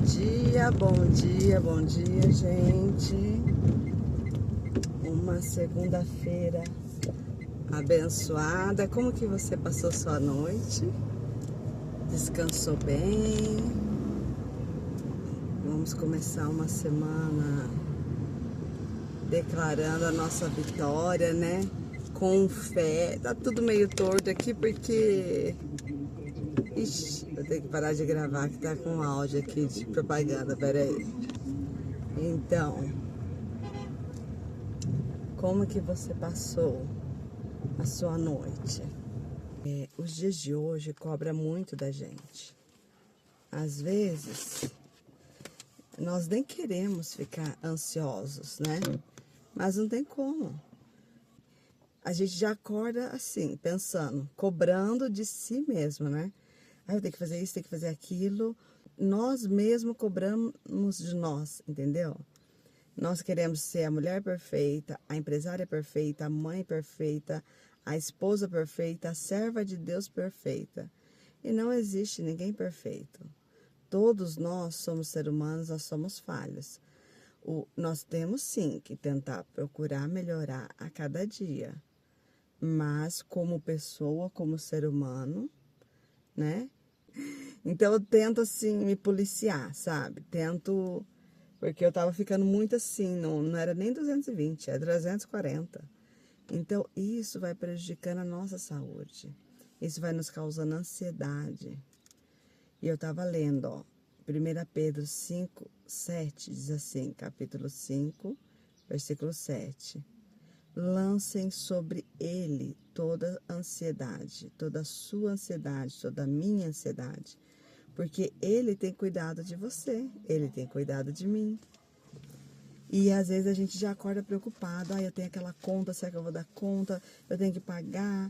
Bom dia, bom dia, gente. Uma segunda-feira abençoada. Como que você passou sua noite? Descansou bem? Vamos começar uma semana declarando a nossa vitória, né? Com fé. Tá tudo meio torto aqui porque... Ixi, eu tenho que parar de gravar que tá com áudio aqui de propaganda, peraí. Então, como que você passou a sua noite? Os dias de hoje cobram muito da gente. Às vezes, nós nem queremos ficar ansiosos, né? Mas não tem como. A gente já acorda assim, pensando, cobrando de si mesmo, né? Eu tenho que fazer isso, tenho que fazer aquilo. Nós mesmos cobramos de nós, entendeu? Nós queremos ser a mulher perfeita, a empresária perfeita, a mãe perfeita, a esposa perfeita, a serva de Deus perfeita. E não existe ninguém perfeito. Todos nós somos seres humanos, nós somos falhos. Nós temos sim que tentar procurar melhorar a cada dia. Mas como pessoa, como ser humano, né? Então eu tento assim me policiar, sabe? Tento, porque eu tava ficando muito assim, não era nem 220, é 340. Então isso vai prejudicando a nossa saúde. Isso vai nos causando ansiedade. E eu tava lendo, ó, 1 Pedro 5, 7, diz assim, capítulo 5, versículo 7. Lancem sobre ele toda a ansiedade, toda a sua ansiedade, toda a minha ansiedade. Porque ele tem cuidado de você, ele tem cuidado de mim. E às vezes a gente já acorda preocupado. Eu tenho aquela conta, será que eu vou dar conta? Eu tenho que pagar,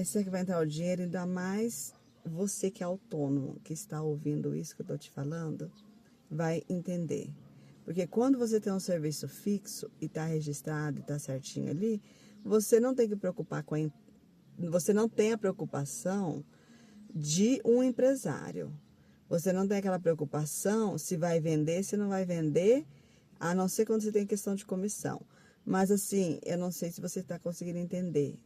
será que vai entrar o dinheiro? Ainda mais você que é autônomo, que está ouvindo isso que eu estou te falando, vai entender. Porque quando você tem um serviço fixo e está registrado e está certinho ali, você não tem que preocupar você não tem a preocupação de um empresário. Você não tem aquela preocupação se vai vender, se não vai vender, a não ser quando você tem questão de comissão. Mas assim, eu não sei se você está conseguindo entender.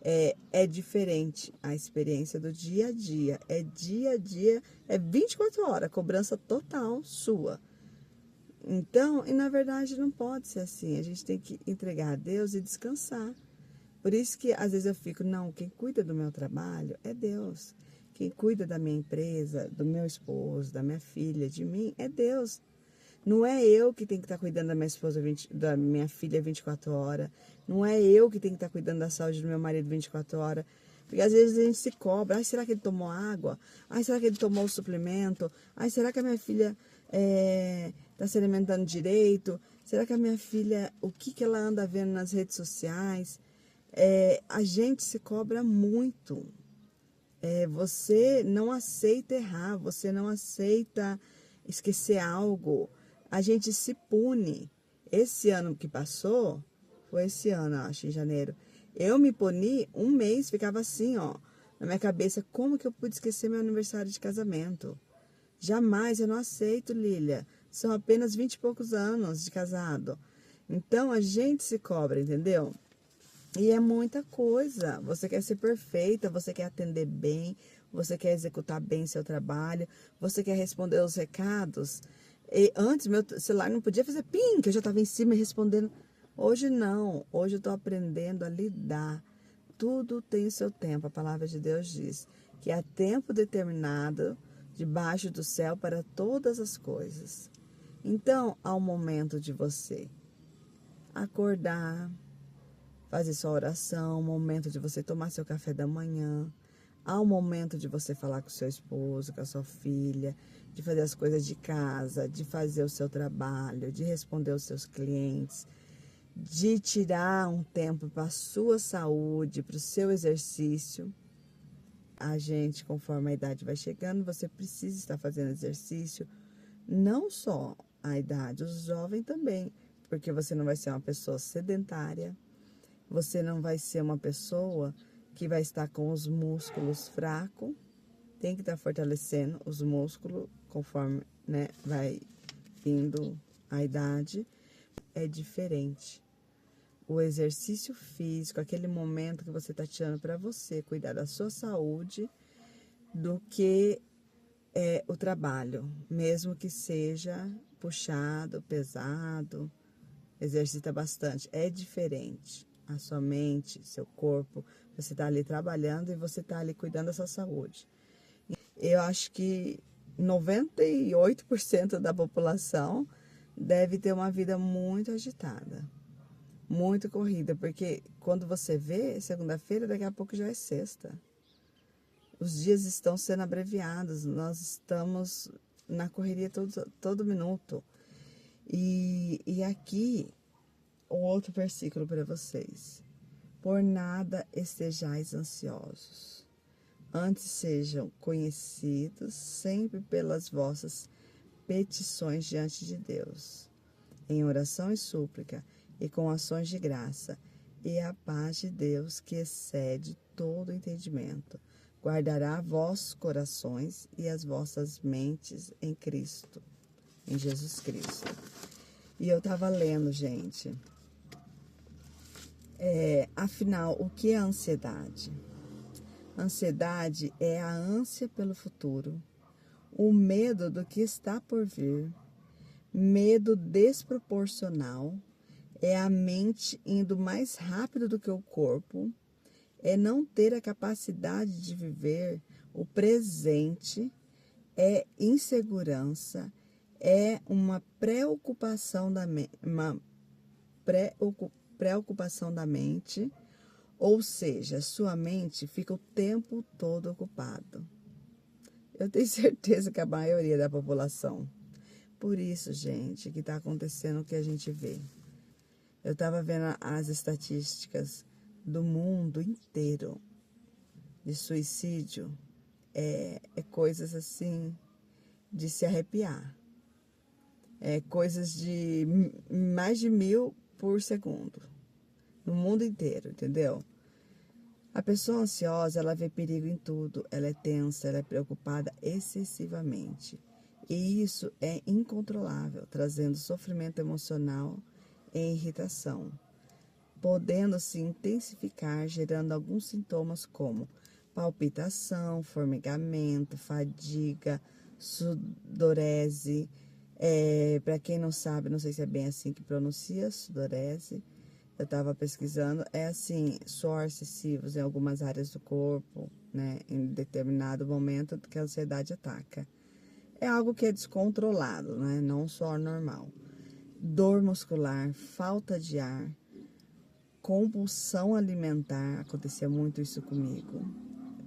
É diferente a experiência do dia a dia. É dia a dia, é 24 horas, cobrança total sua. Então, e na verdade não pode ser assim. A gente tem que entregar a Deus e descansar. Por isso que às vezes eu fico, não, quem cuida do meu trabalho é Deus. Quem cuida da minha empresa, do meu esposo, da minha filha, de mim, é Deus. Não é eu que tenho que estar cuidando da minha esposa, da minha filha 24 horas. Não é eu que tenho que estar cuidando da saúde do meu marido 24 horas. Porque às vezes a gente se cobra. Ai, será que ele tomou água? Ai, será que ele tomou o suplemento? Ai, será que a minha filha está se alimentando direito? Será que a minha filha, o que ela anda vendo nas redes sociais? A gente se cobra muito. Você não aceita errar, você não aceita esquecer algo. A gente se pune. Esse ano que passou, foi esse ano, acho, em janeiro, eu me puni um mês, ficava assim, ó, na minha cabeça, como que eu pude esquecer meu aniversário de casamento? Jamais, eu não aceito, Lília. São apenas 20 e poucos anos de casado. Então, a gente se cobra, entendeu? E é muita coisa. Você quer ser perfeita, você quer atender bem, você quer executar bem seu trabalho, você quer responder os recados. E antes, meu celular não podia fazer pim, que eu já estava em cima respondendo. Hoje não. Hoje eu estou aprendendo a lidar. Tudo tem o seu tempo. A palavra de Deus diz que há tempo determinado debaixo do céu para todas as coisas. Então, há um momento de você acordar, fazer sua oração, um momento de você tomar seu café da manhã. Há um momento de você falar com seu esposo, com a sua filha, de fazer as coisas de casa, de fazer o seu trabalho, de responder os seus clientes, de tirar um tempo para a sua saúde, para o seu exercício. A gente, conforme a idade vai chegando, você precisa estar fazendo exercício, não só a idade, os jovens também, porque você não vai ser uma pessoa sedentária, você não vai ser uma pessoa que vai estar com os músculos fracos, tem que estar fortalecendo os músculos conforme, né, vai indo a idade, é diferente. O exercício físico, aquele momento que você está tirando para você cuidar da sua saúde, do que o trabalho, mesmo que seja puxado, pesado, exercita bastante, é diferente. A sua mente, seu corpo, você está ali trabalhando e você está ali cuidando da sua saúde. Eu acho que 98% da população deve ter uma vida muito agitada, muito corrida, porque quando você vê, segunda-feira, daqui a pouco já é sexta. Os dias estão sendo abreviados, nós estamos na correria todo minuto. E aqui, um outro versículo para vocês. Por nada estejais ansiosos. Antes sejam conhecidos sempre pelas vossas petições diante de Deus, em oração e súplica, e com ações de graça, e a paz de Deus, que excede todo entendimento, guardará vossos corações e as vossas mentes em Cristo, em Jesus Cristo. E eu estava lendo, gente, afinal, o que é ansiedade? Ansiedade é a ânsia pelo futuro, o medo do que está por vir, medo desproporcional, é a mente indo mais rápido do que o corpo, é não ter a capacidade de viver o presente, é insegurança, é uma preocupação preocupação da mente, ou seja, sua mente fica o tempo todo ocupada. Eu tenho certeza que a maioria da população. Por isso, gente, que está acontecendo o que a gente vê. Eu estava vendo as estatísticas do mundo inteiro de suicídio. É coisas assim de se arrepiar. É coisas de mais de 1000 por segundo. No mundo inteiro, entendeu? A pessoa ansiosa, ela vê perigo em tudo. Ela é tensa, ela é preocupada excessivamente. E isso é incontrolável, trazendo sofrimento emocional e irritação, podendo se intensificar, gerando alguns sintomas como palpitação, formigamento, fadiga, sudorese. Para quem não sabe, não sei se é bem assim que pronuncia, sudorese. Eu estava pesquisando, é assim, suor excessivos em algumas áreas do corpo, né, em determinado momento que a ansiedade ataca. É algo que é descontrolado, né, não suor normal. Dor muscular, falta de ar, compulsão alimentar, acontecia muito isso comigo,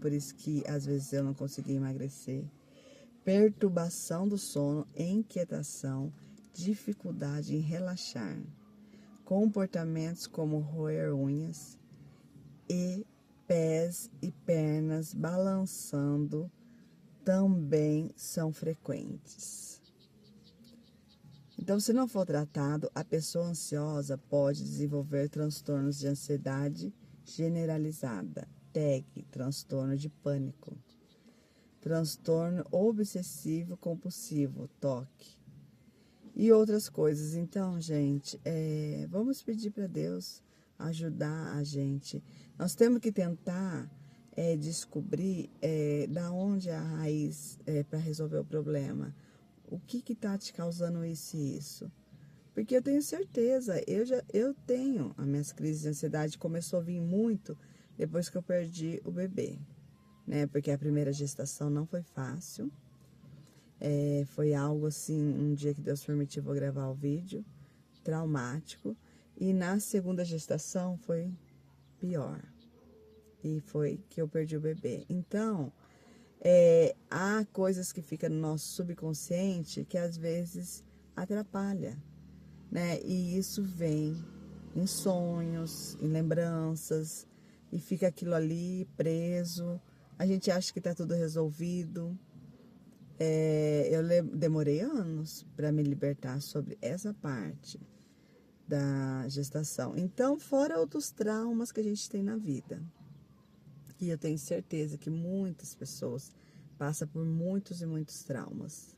por isso que às vezes eu não conseguia emagrecer. Perturbação do sono, inquietação, dificuldade em relaxar. Comportamentos como roer unhas e pés e pernas balançando também são frequentes. Então, se não for tratado, a pessoa ansiosa pode desenvolver transtornos de ansiedade generalizada, TAG, transtorno de pânico, transtorno obsessivo compulsivo, TOC, e outras coisas. Então, gente, vamos pedir para Deus ajudar a gente. Nós temos que tentar descobrir da onde é a raiz para resolver o problema. O que está te causando isso e isso? Porque eu tenho certeza, eu tenho as minhas crises de ansiedade, começou a vir muito depois que eu perdi o bebê, né? Porque a primeira gestação não foi fácil. Foi algo assim, um dia que Deus permitiu, vou gravar o vídeo, traumático. E na segunda gestação foi pior. E foi que eu perdi o bebê. Então, há coisas que ficam no nosso subconsciente que às vezes atrapalha, né? E isso vem em sonhos, em lembranças, e fica aquilo ali preso. A gente acha que está tudo resolvido. Eu demorei anos para me libertar sobre essa parte da gestação. Então, fora outros traumas que a gente tem na vida. E eu tenho certeza que muitas pessoas passam por muitos e muitos traumas.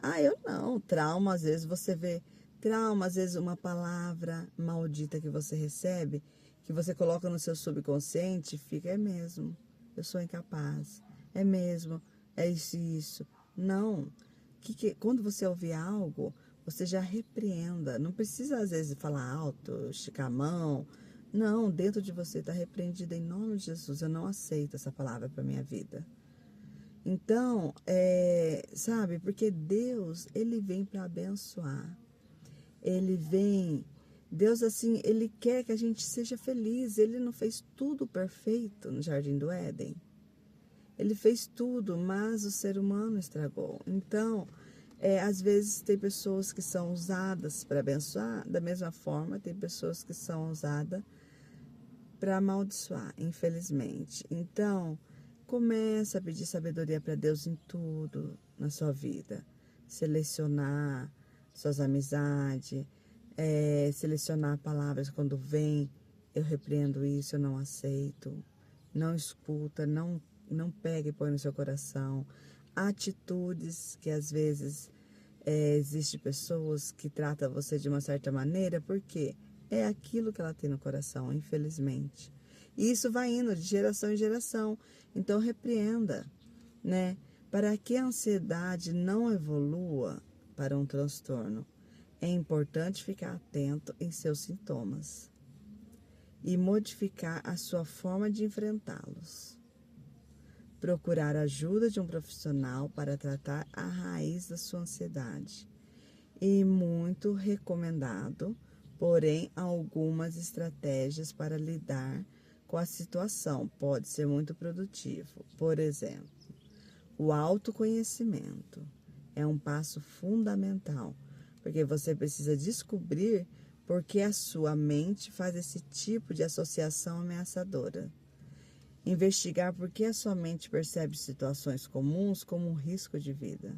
Ah, eu não. Trauma, às vezes você vê trauma, às vezes uma palavra maldita que você recebe, que você coloca no seu subconsciente, fica, é mesmo, eu sou incapaz, é mesmo, é isso e isso. Não. Quando você ouvir algo, você já repreenda. Não precisa, às vezes, falar alto, esticar a mão. Não, dentro de você está repreendido em nome de Jesus. Eu não aceito essa palavra para minha vida. Então, sabe, porque Deus, Ele vem para abençoar. Ele vem, Deus assim, Ele quer que a gente seja feliz. Ele não fez tudo perfeito no Jardim do Éden. Ele fez tudo, mas o ser humano estragou. Então, às vezes tem pessoas que são usadas para abençoar, da mesma forma tem pessoas que são usadas para amaldiçoar, infelizmente. Então, começa a pedir sabedoria para Deus em tudo na sua vida. Selecionar suas amizades, selecionar palavras quando vem, eu repreendo isso, eu não aceito. Não escuta, não pega e põe no seu coração. Atitudes que às vezes existe pessoas que tratam você de uma certa maneira, porque é aquilo que ela tem no coração, infelizmente. E isso vai indo de geração em geração. Então repreenda, né? Para que a ansiedade não evolua para um transtorno, é importante ficar atento em seus sintomas e modificar a sua forma de enfrentá-los. Procurar a ajuda de um profissional para tratar a raiz da sua ansiedade. E muito recomendado, porém, algumas estratégias para lidar com a situação pode ser muito produtivo. Por exemplo, o autoconhecimento é um passo fundamental, porque você precisa descobrir por que a sua mente faz esse tipo de associação ameaçadora. Investigar por que a sua mente percebe situações comuns como um risco de vida.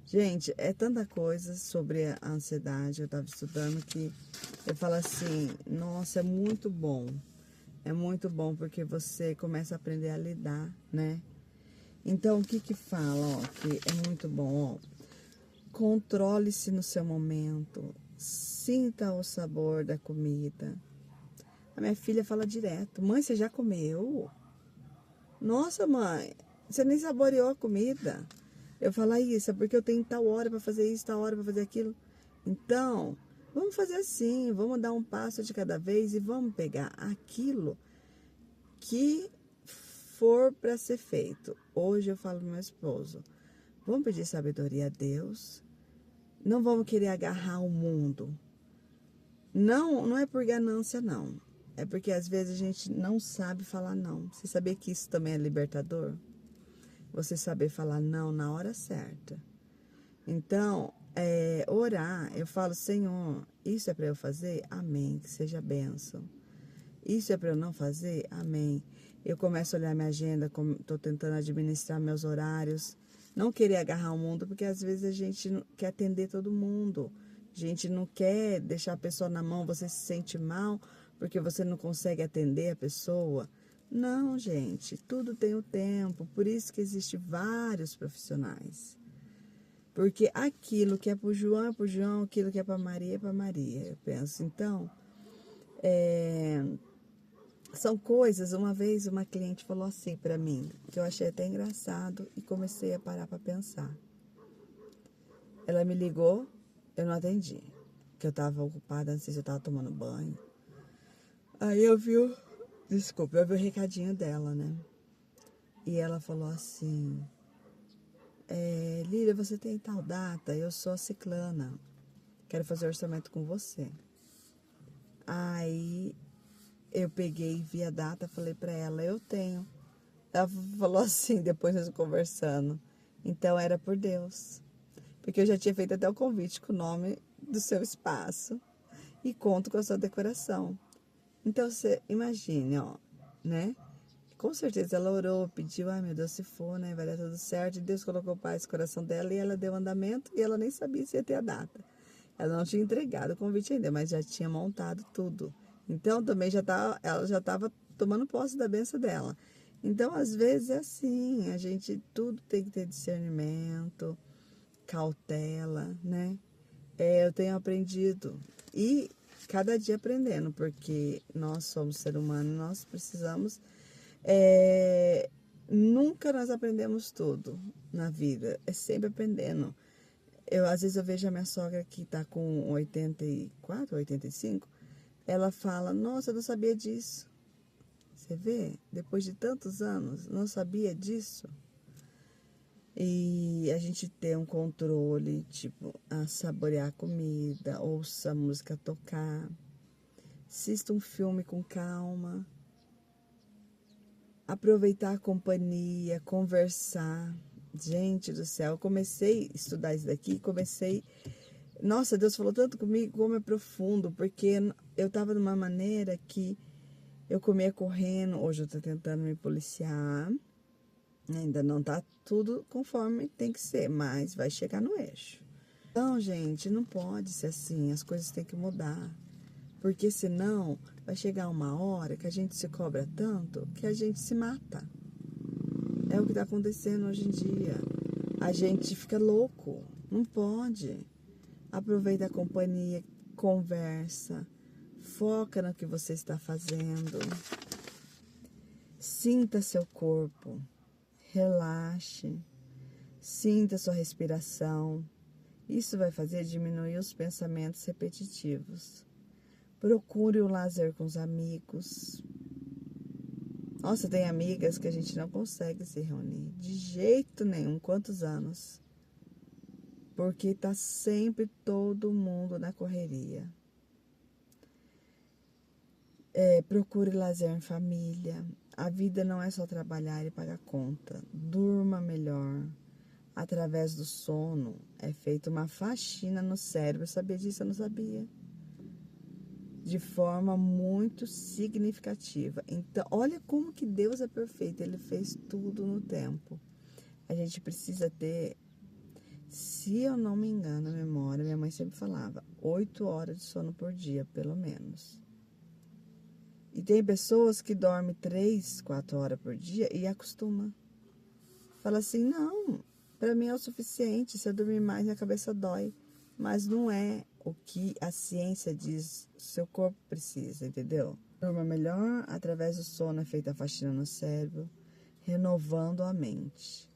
Gente, é tanta coisa sobre a ansiedade, eu estava estudando, que eu falo assim, nossa, é muito bom. É muito bom porque você começa a aprender a lidar, né? Então, o que fala, ó, que é muito bom, ó. Controle-se no seu momento, sinta o sabor da comida. A minha filha fala direto, mãe, você já comeu? Nossa, mãe, você nem saboreou a comida. Eu falo, isso é porque eu tenho tal hora para fazer isso, tal hora para fazer aquilo. Então, vamos fazer assim, vamos dar um passo de cada vez e vamos pegar aquilo que for para ser feito. Hoje eu falo pro meu esposo, vamos pedir sabedoria a Deus, não vamos querer agarrar o mundo. Não é por ganância, não. É porque às vezes a gente não sabe falar não. Você sabia que isso também é libertador? Você saber falar não na hora certa. Então, orar, eu falo, Senhor, isso é para eu fazer? Amém, que seja bênção. Isso é para eu não fazer? Amém. Eu começo a olhar minha agenda, estou tentando administrar meus horários. Não querer agarrar o mundo, porque às vezes a gente não quer atender todo mundo. A gente não quer deixar a pessoa na mão, você se sente mal porque você não consegue atender a pessoa. Não, gente, tudo tem o tempo. Por isso que existem vários profissionais. Porque aquilo que é para o João é para o João, aquilo que é para Maria é para Maria. Eu penso, então, são coisas. Uma vez uma cliente falou assim para mim, que eu achei até engraçado e comecei a parar para pensar. Ela me ligou, eu não atendi, que eu estava ocupada, não sei se eu estava tomando banho. Aí eu vi o recadinho dela, né? E ela falou assim, Lília, você tem tal data? Eu sou a ciclana, quero fazer orçamento com você. Aí eu peguei, vi a data, falei pra ela, eu tenho. Ela falou assim, depois nós conversando. Então era por Deus. Porque eu já tinha feito até o convite com o nome do seu espaço. E conto com a sua decoração. Então você imagine, ó, né? Com certeza ela orou, pediu, ai meu Deus, se for, né? Vai dar tudo certo. E Deus colocou paz no coração dela e ela deu andamento e ela nem sabia se ia ter a data. Ela não tinha entregado o convite ainda, mas já tinha montado tudo. Então também ela já estava tomando posse da bênção dela. Então, às vezes é assim, tudo tem que ter discernimento, cautela, né? Eu tenho aprendido e cada dia aprendendo, porque nós somos ser humano, nós precisamos. Nunca nós aprendemos tudo na vida, é sempre aprendendo. Às vezes eu vejo a minha sogra que tá com 84, 85, ela fala, nossa, eu não sabia disso. Você vê? Depois de tantos anos, não sabia disso. E a gente tem um controle, tipo, a saborear a comida, ouça a música tocar, assista um filme com calma, aproveitar a companhia, conversar. Gente do céu, eu comecei a estudar isso daqui, Nossa, Deus falou tanto comigo, como é profundo, porque eu tava de uma maneira que eu comia correndo, hoje eu tô tentando me policiar, ainda não tá tudo conforme tem que ser, mas vai chegar no eixo. Então, gente, não pode ser assim, as coisas têm que mudar, porque senão vai chegar uma hora que a gente se cobra tanto que a gente se mata. É o que tá acontecendo hoje em dia. A gente fica louco, não pode. Aproveita a companhia, conversa, foca no que você está fazendo. Sinta seu corpo, relaxe, sinta sua respiração. Isso vai fazer diminuir os pensamentos repetitivos. Procure o lazer com os amigos. Nossa, tem amigas que a gente não consegue se reunir de jeito nenhum. Quantos anos? Porque tá sempre todo mundo na correria. Procure lazer em família. A vida não é só trabalhar e pagar conta. Durma melhor. Através do sono é feita uma faxina no cérebro. Sabia disso? Eu não sabia. De forma muito significativa. Então, olha como que Deus é perfeito. Ele fez tudo no tempo. A gente precisa ter, se eu não me engano, a memória, minha mãe sempre falava, 8 horas de sono por dia, pelo menos. E tem pessoas que dormem 3, 4 horas por dia e acostuma. Fala assim, não, para mim é o suficiente, se eu dormir mais, minha cabeça dói. Mas não é o que a ciência diz, seu corpo precisa, entendeu? Durma melhor, através do sono é feita a faxina no cérebro, renovando a mente.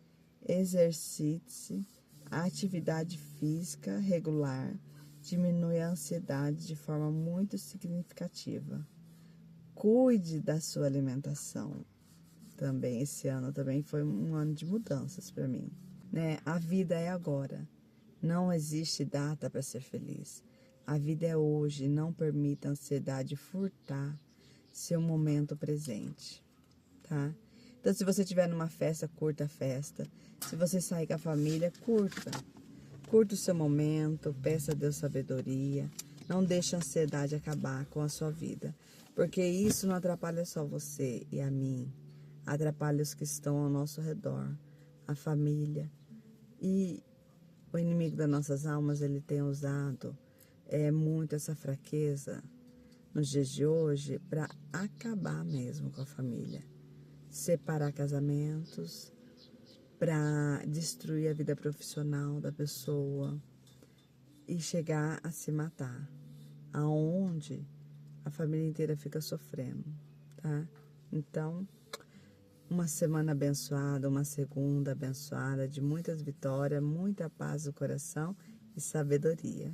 Exercite-se, a atividade física regular diminui a ansiedade de forma muito significativa. Cuide da sua alimentação. Também esse ano também foi um ano de mudanças para mim, né? A vida é agora. Não existe data para ser feliz. A vida é hoje. Não permita a ansiedade furtar seu momento presente, tá? Então, se você estiver numa festa, curta a festa. Se você sair com a família, curta. Curta o seu momento, peça a Deus sabedoria. Não deixe a ansiedade acabar com a sua vida. Porque isso não atrapalha só você e a mim. Atrapalha os que estão ao nosso redor, a família. E o inimigo das nossas almas, ele tem usado muito essa fraqueza nos dias de hoje para acabar mesmo com a família. Separar casamentos, para destruir a vida profissional da pessoa e chegar a se matar, aonde a família inteira fica sofrendo, tá? Então, uma semana abençoada, uma segunda abençoada, de muitas vitórias, muita paz no coração e sabedoria.